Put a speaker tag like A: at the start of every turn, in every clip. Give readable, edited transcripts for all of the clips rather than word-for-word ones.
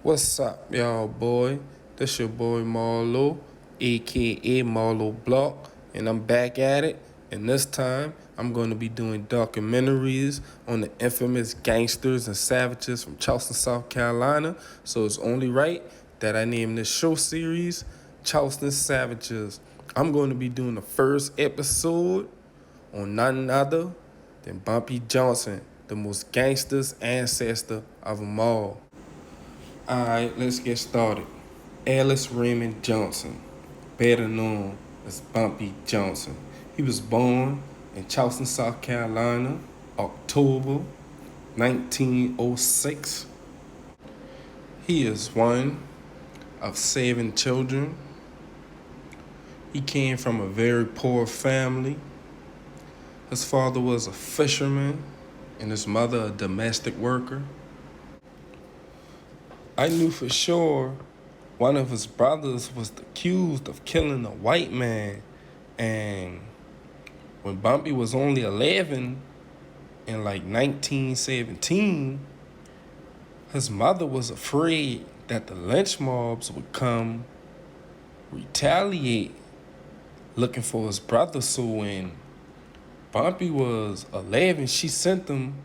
A: What's up, y'all, boy? This your boy Marlo, aka Marlo Block, and I'm back at it. And this time, I'm going to be doing documentaries on the infamous gangsters and savages from Charleston, South Carolina. So it's only right that I name this show series Charleston Savages. I'm going to be doing the first episode on none other than Bumpy Johnson, the most gangsters ancestor of them all. Alright, let's get started. Ellis Raymond Johnson, better known as Bumpy Johnson. He was born in Charleston, South Carolina, October 1906. He is one of 7 children. He came from a very poor family. His father was a fisherman and his mother a domestic worker. I knew for sure one of his brothers was accused of killing a white man. And when Bumpy was only 11, in like 1917, his mother was afraid that the lynch mobs would come retaliate looking for his brother. So when Bumpy was 11, she sent him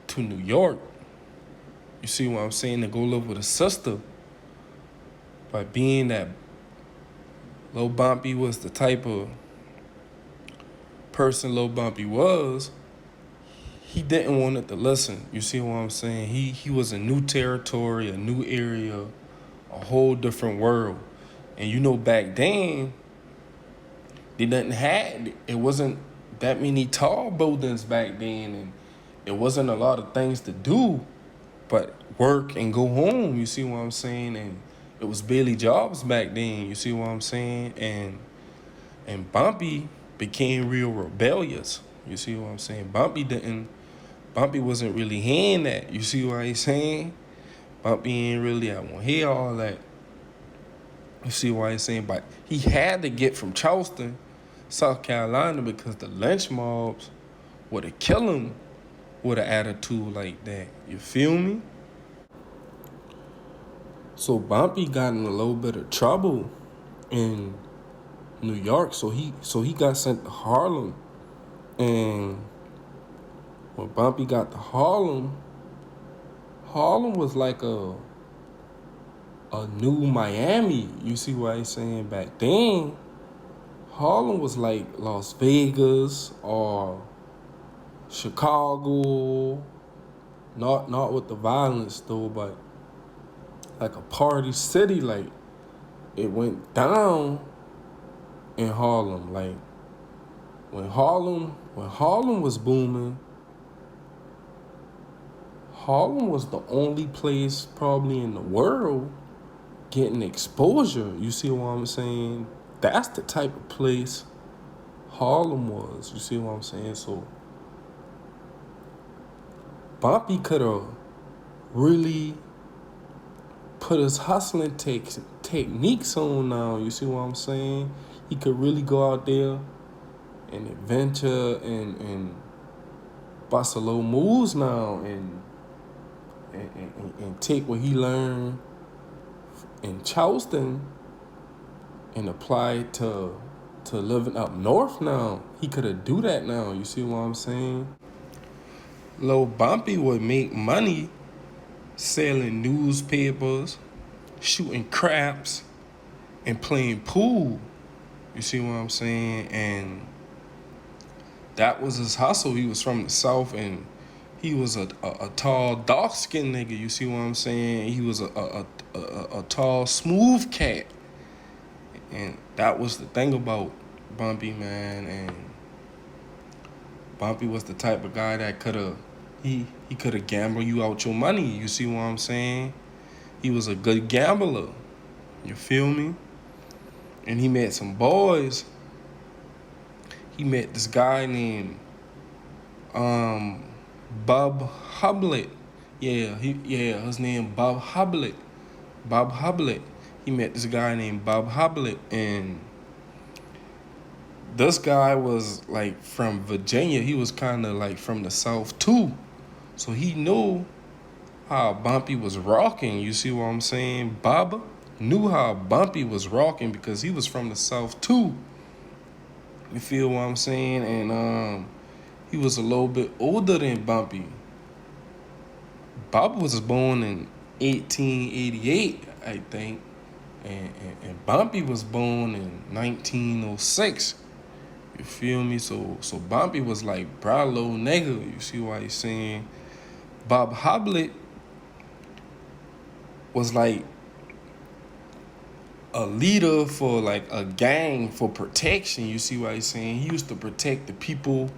A: to New York. You see what I'm saying? To go live with his sister. By being that Lil Bumpy was the type of person Lil Bumpy was, he didn't want it to listen. You see what I'm saying? He was a new territory, a new area, a whole different world. And you know, back then, it wasn't that many tall buildings back then, and it wasn't a lot of things to do but work and go home. You see what I'm saying? And it was barely jobs back then. You see what I'm saying? And Bumpy became real rebellious. You see what I'm saying? Bumpy wasn't really hearing that. You see what I'm saying? Bumpy ain't really, I won't hear all that. You see what I'm saying? But he had to get from Charleston, South Carolina, because the lynch mobs would have killed him with an attitude like that. You feel me? So Bumpy got in a little bit of trouble in New York. So he got sent to Harlem. And when Bumpy got to Harlem was like a new Miami. You see what I'm saying? Back then, Harlem was like Las Vegas or Chicago. Not with the violence though, but like a party city. Like, it went down in Harlem. Like, when Harlem was booming, Harlem was the only place probably in the world getting exposure. You see what I'm saying? That's the type of place Harlem was. You see what I'm saying? So Bumpy could have really put his hustling techniques on now. You see what I'm saying? He could really go out there and adventure and bust a little moves now and take what he learned in Charleston and apply it to living up north now. He could have do that now. You see what I'm saying? Lil Bumpy would make money selling newspapers, shooting craps, and playing pool. You see what I'm saying? And that was his hustle. He was from the South, and he was a tall, dark-skinned nigga. You see what I'm saying? He was a tall, smooth cat. And that was the thing about Bumpy, man. And Bumpy was the type of guy that he could have gambled you out your money. You see what I'm saying? He was a good gambler. You feel me? And he met some boys. He met this guy named Bob Hublet. His name Bob Hublet. Bob Hublet. He met this guy named Bob Hublet, and this guy was like from Virginia. He was kind of like from the South too. So he knew how Bumpy was rocking. You see what I'm saying? Baba knew how Bumpy was rocking because he was from the South too. You feel what I'm saying? And he was a little bit older than Bumpy. Baba was born in 1888, I think. And Bumpy was born in 1906. You feel me? So Bumpy was like Marlo nigga. You see what he's saying? Bob Hoblet was like a leader for like a gang for protection. You see what he's saying? He used to protect the people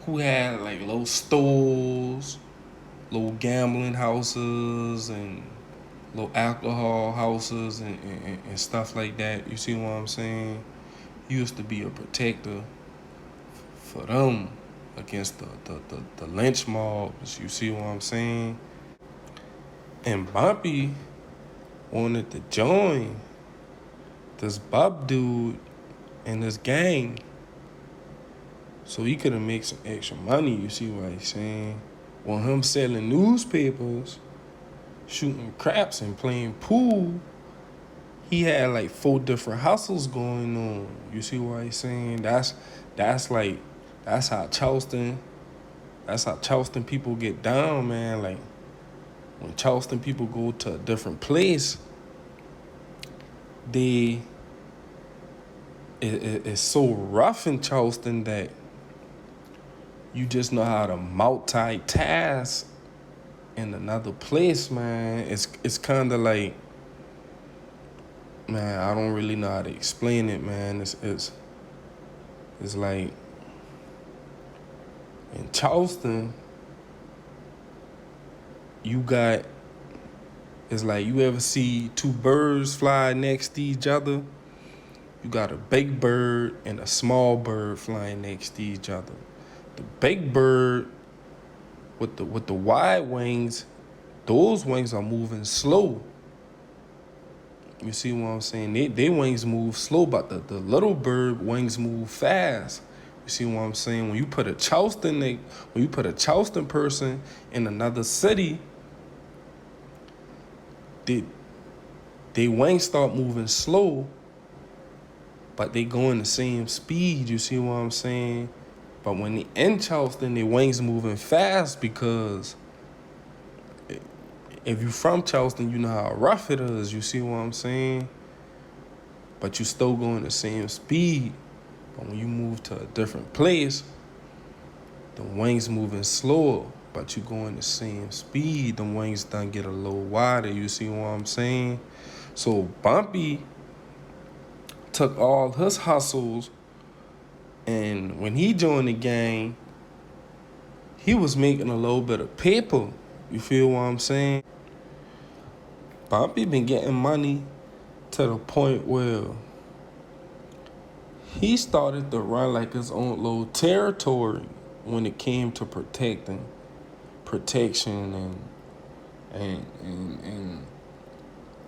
A: who had like low stores, low gambling houses, and low alcohol houses and stuff like that. You see what I'm saying? He used to be a protector for them against the lynch mobs. You see what I'm saying? And Bumpy wanted to join this Bob dude and this gang so he could have made some extra money. You see what he's saying? When him selling newspapers, shooting craps and playing pool, he had like 4 different hustles going on. You see what he's saying? That's how Charleston people get down, man. Like when Charleston people go to a different place, it's so rough in Charleston that you just know how to multitask in another place, man. It's kind of like, man, I don't really know how to explain it, man. It's like in Charleston, it's like you ever see 2 birds fly next to each other? You got a big bird and a small bird flying next to each other. The big bird with the wide wings, those wings are moving slow. You see what I'm saying? They wings move slow, but the little bird wings move fast. You see what I'm saying? When you put a Charleston person in another city, they wings start moving slow, but they going the same speed. You see what I'm saying? But when they in Charleston, their wings moving fast because if you from Charleston, you know how rough it is. You see what I'm saying? But you still going the same speed. But when you move to a different place, the wings moving slower, but you going the same speed. The wings done get a little wider. You see what I'm saying? So Bumpy took all his hustles, and when he joined the gang, he was making a little bit of paper. You feel what I'm saying? Bumpy been getting money to the point where he started to run like his own little territory when it came to protection and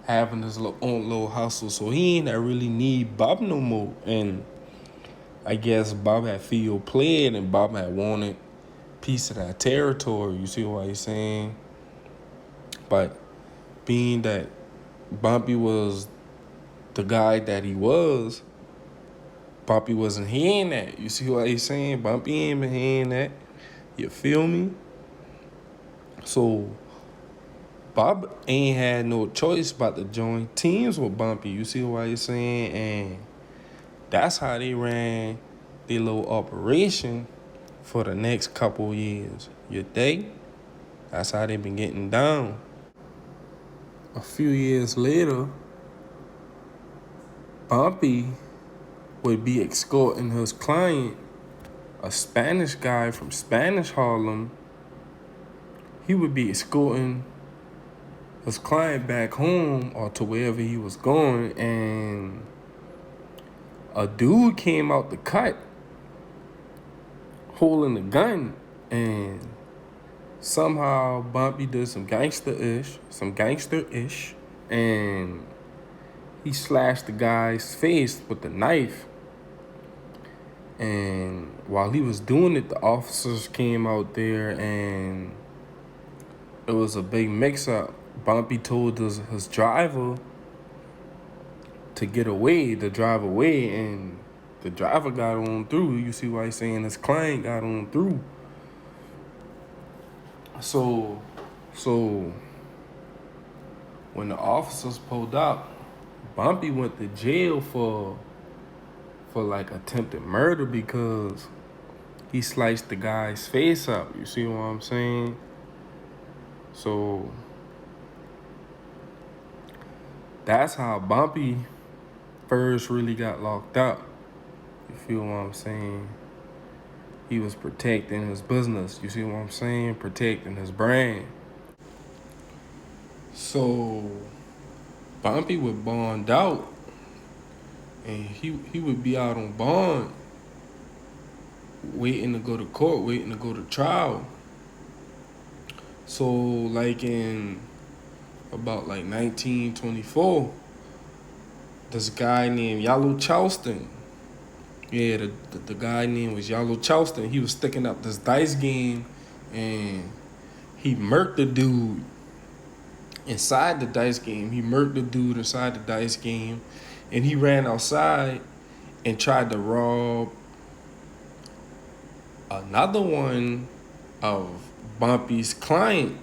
A: having his own little hustle. So he ain't really need Bob no more. And I guess Bob had feel played and Bob had wanted piece of that territory. You see what he's saying? But being that Bumpy was the guy that he was, Bumpy wasn't hearing that. You see what he's saying? Bumpy ain't been hearing that. You feel me? So Bob ain't had no choice but to join teams with Bumpy. You see what he's saying? And that's how they ran their little operation for the next couple years. You dig? That's how they been getting down. A few years later, Bumpy would be escorting his client, a Spanish guy from Spanish Harlem. He would be escorting his client back home or to wherever he was going, and a dude came out the cut holding a gun, and somehow Bumpy did some gangster-ish, and he slashed the guy's face with the knife. And while he was doing it, the officers came out there and it was a big mix-up. Bumpy told his driver to get away, to drive away, and the driver got on through. You see why he's saying his client got on through. So when the officers pulled up, Bumpy went to jail for like attempted murder because he sliced the guy's face up. You see what I'm saying? So that's how Bumpy first really got locked up. You feel what I'm saying? He was protecting his business. You see what I'm saying? Protecting his brand. So Bumpy would bond out, and he would be out on bond, waiting to go to court, waiting to go to trial. So like in about like 1924, this guy named Charleston. Yeah, the guy name was Charleston. He was sticking up this dice game, and he murked the dude inside the dice game. He murked the dude inside the dice game, and he ran outside and tried to rob another one of Bumpy's client,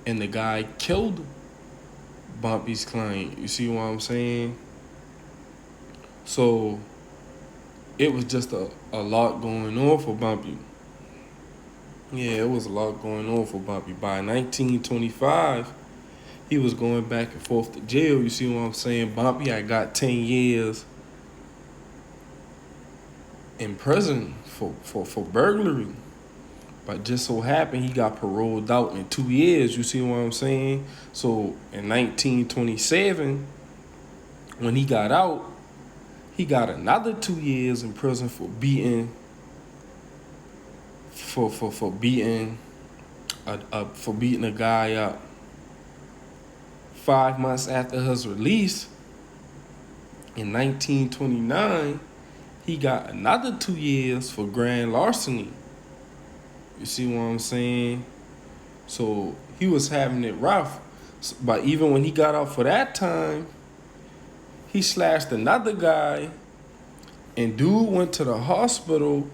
A: and the guy killed Bumpy's client. You see what I'm saying? So it was just a lot going on for Bumpy. Yeah, it was a lot going on for Bumpy. By 1925, he was going back and forth to jail. You see what I'm saying? Bumpy, I got 10 years in prison for burglary. But just so happened he got paroled out in 2 years. You see what I'm saying? So in 1927, when he got out, he got another 2 years in prison for beating beating a guy up. 5 months after his release, in 1929, he got another 2 years for grand larceny. You see what I'm saying? So he was having it rough. But even when he got out for that time, he slashed another guy, and dude went to the hospital,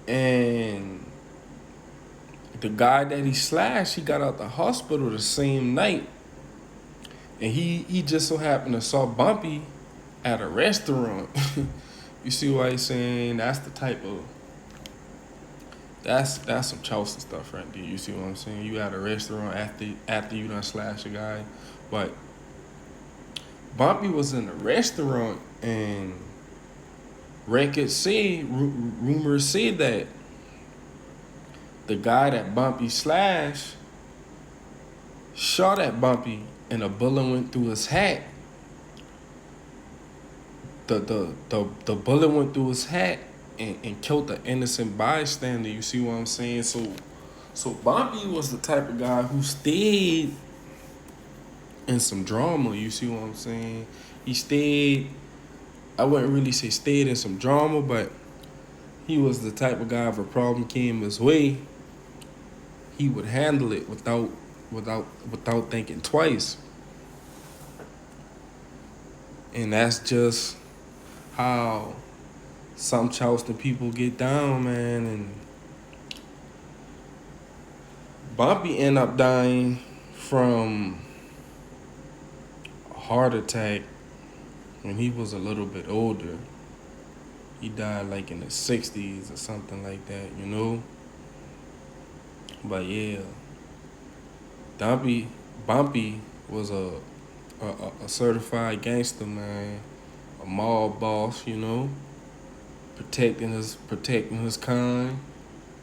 A: and the guy that he slashed, he got out the hospital the same night. And he just so happened to saw Bumpy at a restaurant. You see why he's saying that's the type of, that's some Charleston stuff right there. You see what I'm saying? You at a restaurant after you done slashed a guy. But Bumpy was in a restaurant, and records say, rumors say that the guy that Bumpy slashed shot at Bumpy, and a bullet went through his hat. The bullet went through his hat and killed the innocent bystander. You see what I'm saying? So Bumpy was the type of guy who stayed in some drama. You see what I'm saying? He stayed, I wouldn't really say stayed in some drama, but he was the type of guy, if a problem came his way, he would handle it without thinking twice. And that's just how some Charleston people get down, man. And Bumpy ended up dying from a heart attack when he was a little bit older. He died like in the 60s or something like that, you know? But yeah, Bumpy was a certified gangster, man. A mob boss, you know? Protecting his kind,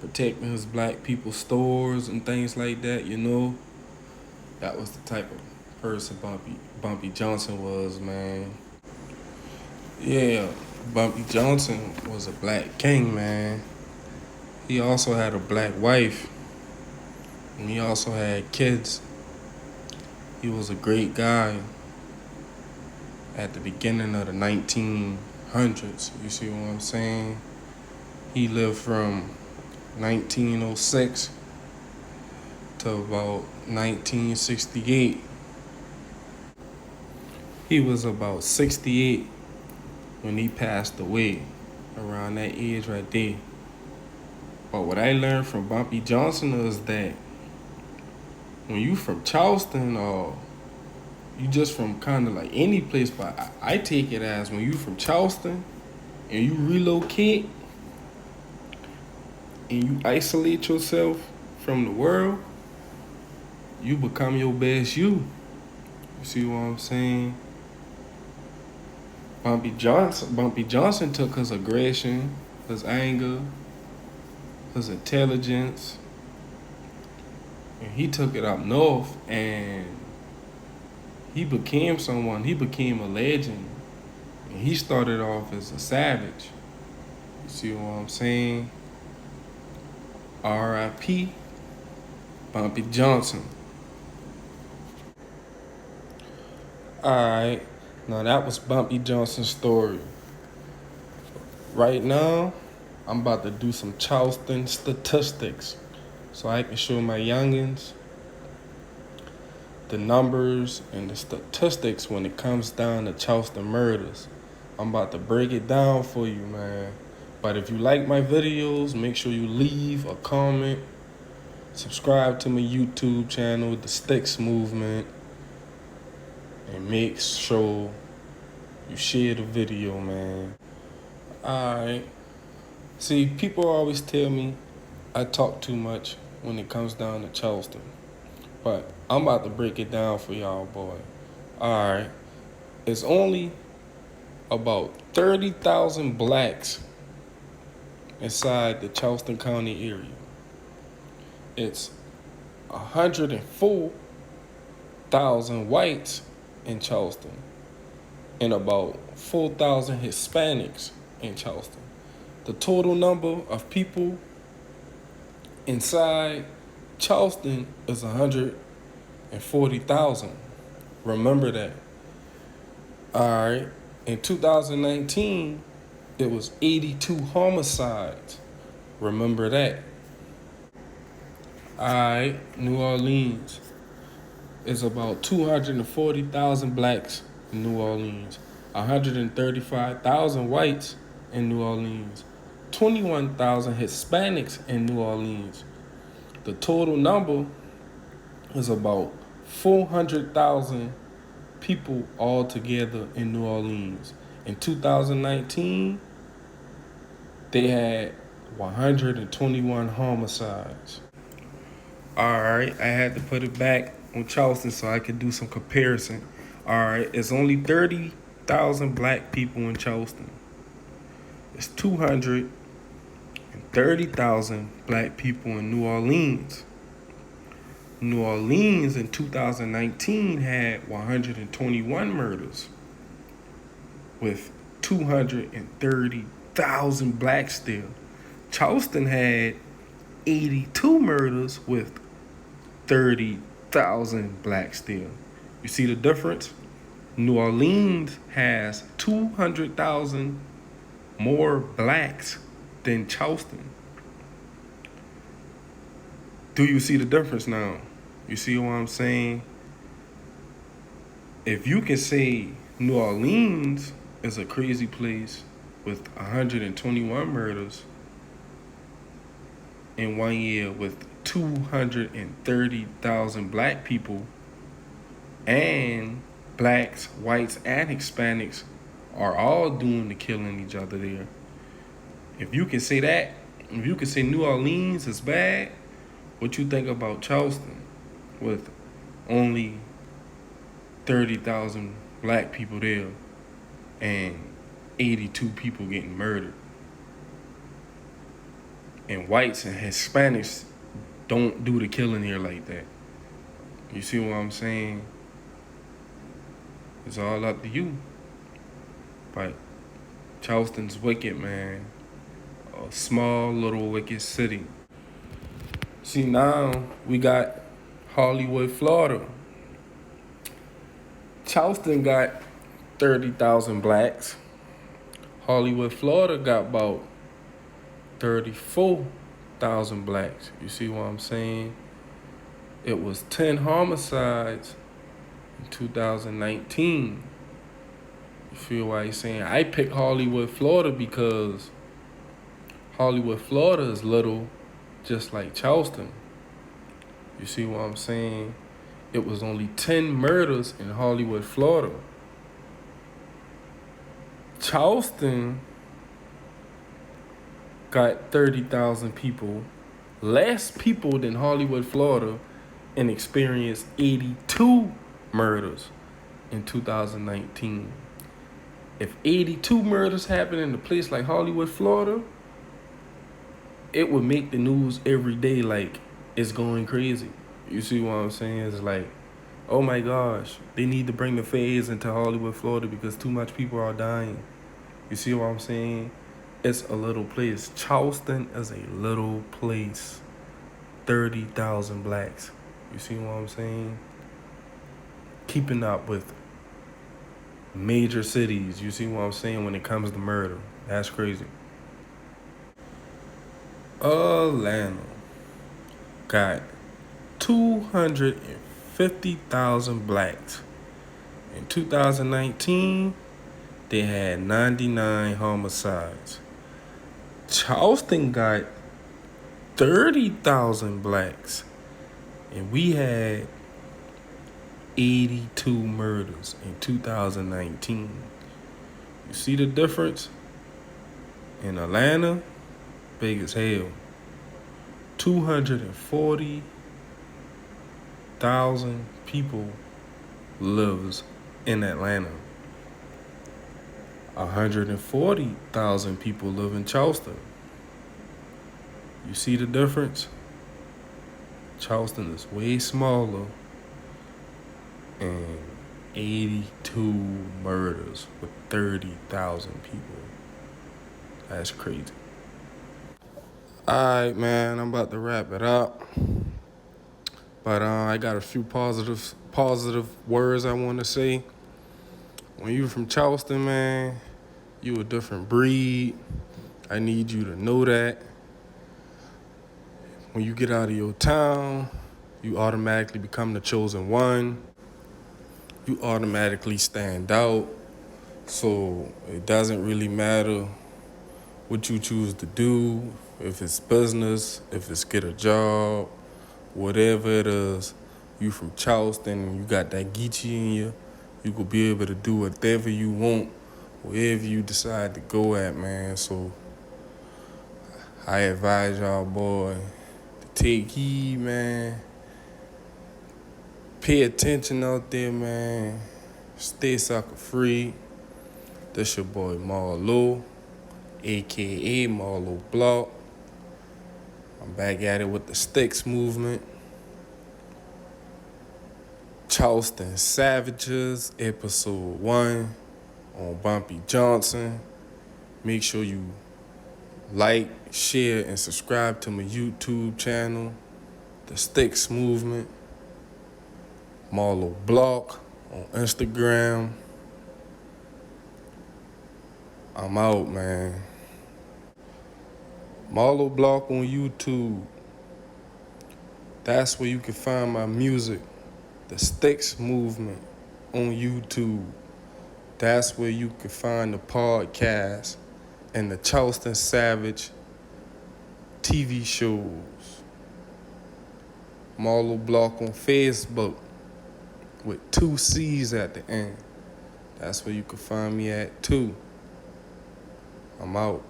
A: protecting his black people's stores and things like that, you know? That was the type of person Bumpy Johnson was, man. Yeah, Bumpy Johnson was a black king, man. He also had a black wife, and he also had kids. He was a great guy at the beginning of the 1900s. You see what I'm saying? He lived from 1906 to about 1968. He was about 68 when he passed away, around that age right there. But what I learned from Bumpy Johnson is that when you from Charleston or you just from kind of like any place, but I take it as when you from Charleston and you relocate and you isolate yourself from the world, you become your best you. You see what I'm saying? Bumpy Johnson took his aggression, his anger, his intelligence, and he took it up north, and he became someone. He became a legend, and he started off as a savage. You see what I'm saying? R.I.P. Bumpy Johnson. Alright, now that was Bumpy Johnson's story. Right now, I'm about to do some Charleston statistics so I can show my youngins the numbers and the statistics when it comes down to Charleston murders. I'm about to break it down for you, man. But if you like my videos, make sure you leave a comment, subscribe to my YouTube channel, The Sticks Movement, and make sure you share the video, man. Alright. See, people always tell me I talk too much when it comes down to Charleston. But I'm about to break it down for y'all, boy. Alright. It's only about 30,000 blacks inside the Charleston County area. It's 104,000 whites in Charleston and about 4,000 Hispanics in Charleston. The total number of people inside Charleston is 140,000. Remember that. All right. In 2019, it was 82 homicides. Remember that. All right. New Orleans is about 240,000 blacks in New Orleans, 135,000 whites in New Orleans, 21,000 Hispanics in New Orleans. The total number is about 400,000 people all together in New Orleans. In 2019, they had 121 homicides. All right, I had to put it back on Charleston so I could do some comparison. All right, it's only 30,000 black people in Charleston. It's 230,000 black people in New Orleans. New Orleans in 2019 had 121 murders with 230,000 blacks still. Charleston had 82 murders with 30,000 blacks still. You see the difference? New Orleans has 200,000 more blacks than Charleston. Do you see the difference now? You see what I'm saying? If you can say New Orleans is a crazy place with 121 murders in 1 year with 230,000 black people, and blacks, whites, and Hispanics are all doing the killing each other there. If you can say that, if you can say New Orleans is bad, what you think about Charleston with only 30,000 black people there and 82 people getting murdered? And whites and Hispanics don't do the killing here like that. You see what I'm saying? It's all up to you. But Charleston's wicked, man. A small little wicked city. See, now we got Hollywood, Florida. Charleston got 30,000 blacks. Hollywood, Florida got about 34,000 blacks. You see what I'm saying? it was 10 homicides in 2019. You feel what I'm saying? I picked Hollywood, Florida because Hollywood, Florida is little, just like Charleston. You see what I'm saying? It was only 10 murders in Hollywood, Florida. Charleston got 30,000 people, less people than Hollywood, Florida, and experienced 82 murders in 2019. If 82 murders happen in a place like Hollywood, Florida, it would make the news every day like it's going crazy. You see what I'm saying? It's like, oh my gosh, they need to bring the feds into Hollywood, Florida because too much people are dying. You see what I'm saying? It's a little place. Charleston is a little place. 30,000 blacks. You see what I'm saying? Keeping up with major cities. You see what I'm saying when it comes to murder. That's crazy. Atlanta got 250,000 blacks. In 2019, they had 99 homicides. Charleston got 30,000 blacks, and we had 82 murders in 2019. You see the difference? In Atlanta, big as hell. 240,000 people lives in Atlanta. 140,000 people live in Charleston. You see the difference? Charleston is way smaller, and 82 murders with 30,000 people. That's crazy. Alright, man, I'm about to wrap it up. But I got a few positive words I want to say. When you from Charleston, man, you a different breed. I need you to know that. When you get out of your town, you automatically become the chosen one. You automatically stand out. So it doesn't really matter what you choose to do, if it's business, if it's get a job, whatever it is. You from Charleston, you got that Geechee in you. You could be able to do whatever you want, wherever you decide to go at, man. So I advise y'all, boy, to take heed, man. Pay attention out there, man. Stay sucker free. This your boy Marlo, a.k.a. Marlo Block. I'm back at it with the Sticks movement. Charleston Savages, Ep.1 on Bumpy Johnson. Make sure you like, share, and subscribe to my YouTube channel, The Sticks Movement. Marlo Block on Instagram. I'm out, man. Marlo Block on YouTube. That's where you can find my music. The Sticks Movement on YouTube. That's where you can find the podcast and the Charleston Savage TV shows. Marlo Block on Facebook with 2 C's at the end. That's where you can find me at too. I'm out.